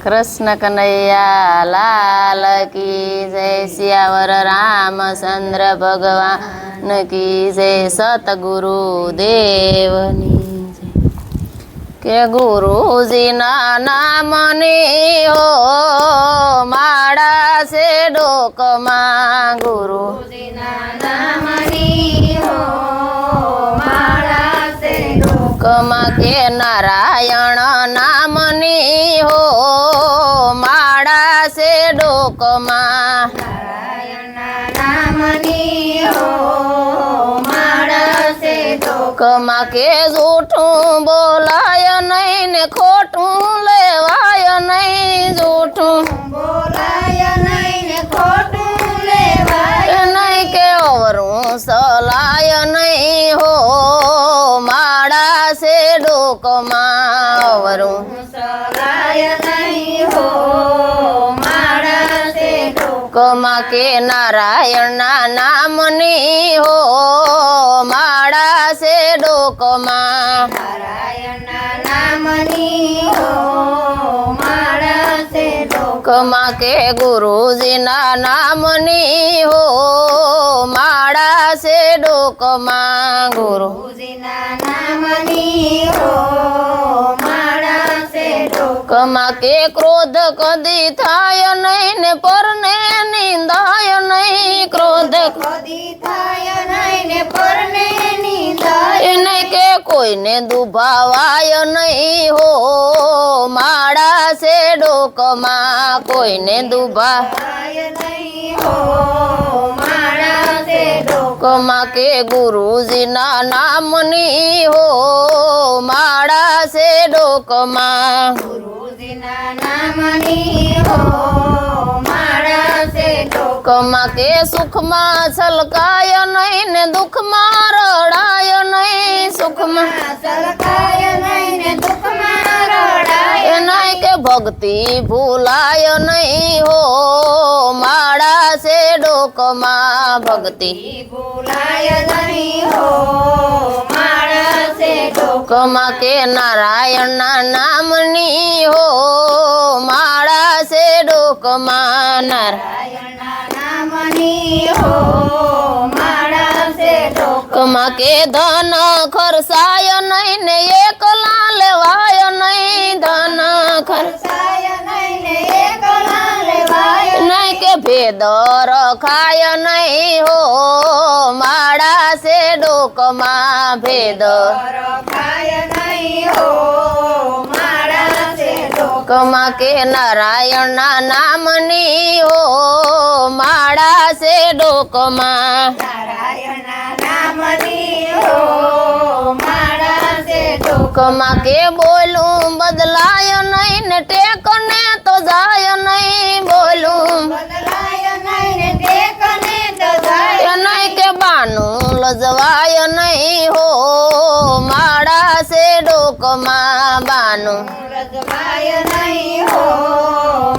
कृष्ण कन्हैया लाल की जय। सियावर रामचंद्र भगवान की जय। सतगुरु देवनी जय। के गुरुजी ना नामनी हो माड़ा से डोक मां। गुरुजी ना नामनी हो माड़ा से डोक मां। के नारायण नामनी हो माड़ा से डोक मां। नारायण नामनी हो माड़ा से डोक मां। के झूठूं बोलाय नहीं ने खोटूं लेवाय नहीं। झूठूं बोलाय नहीं ने खोटूं लेवाय नहीं। के औरों सलाय नहीं हो माड़ा से डोक मां। औरों सलाय नहीं हो माड़ा से डोक मां। के नारायण नामनी हो माड़ा से डोक मां। नारायण नामनी हो माड़ा से डोक मां। के गुरुजी ना नामनी हो माड़ा से डोक मां। गुरुजी ना नामनी हो माड़ा से डोक मां। के क्रोध कदी थाय नहीं ने परने निंदाय नहीं। क्रोध कदी थाय नहीं ने परने निंदाय नहीं। के कोई ने दुभावाय नहीं हो माड़ा से डोक मां। कोई ने दुभावाय नहीं हो माड़ा से डोक मां। के गुरुजी ना नामनी हो माड़ा से डोक मां। गुरुजी ना नामनी हो माड़ा से डोक मां। के सुख मां छलकाय नहीं ने दुख मां रड़ाय नहीं। सुख मां छलकाय नहीं ने दुख मां रड़ाय नहीं। के भक्ति भूलाय नहीं हो माड़ा से डोक मां। भक्ति भूलाय नहीं हो माड़ा से डोक मां। के नारायण नामनी हो माड़ा से डोक मां। नारायण नामनी हो माड़ा से डोक मां। के धन खरसाय नहीं ने एक लेवाय नहीं। धन खरसाय नहीं ने एक लेवाय नहीं। के भेद रखाय नहीं हो माड़ा से डोक मां। भेद रखाय नहीं हो माड़ा से डोक मां। के नारायण नामनी हो माड़ा से डोक मां। नारायण नामनी हो माड़ा से डोक मां। के बोलूं बदलाय नहीं ने टेकने तो जाय नहीं। बोलूं बदलाय नहीं ने टेकने तो जाय नहीं। के बानू लजवाय नहीं हो माड़ा से डोक मां। बानू लजवाय नहीं हो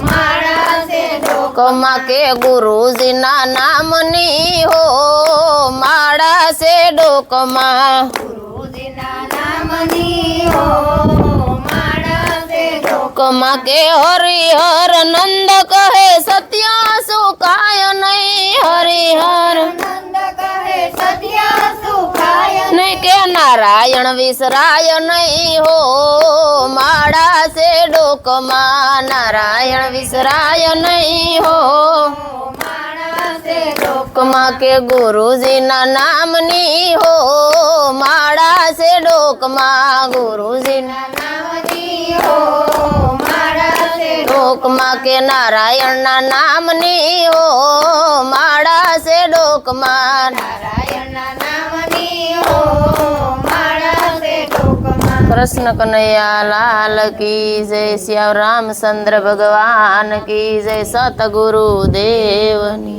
माड़ा से डोक मां। के गुरुजी ना नामनी हो माड़ा से डोक मां। गुरुजी ना नामनी हो माड़ा से डोक मां। के हरिहर नंद कहे सत्य सुखाय नहीं। हरिहर नंद कहे सत्य सुखाय नहीं। के नारायण विसराय नहीं हो माड़ा से डोक मां। नारायण विसराय नहीं हो माड़ा से डोक मां। के गुरुजी ना नामनी हो माड़ा से डोक मां। गुरुजी ना नामनी हो माड़ा से डोक मां। के नारायण नामनी हो माड़ा से डोक मां। नारायण नामनी हो माड़ा से डोक मां। कृष्ण कन्हैया लाल की जय। सिया रामचंद्र भगवान की जय। सतगुरु देवनी।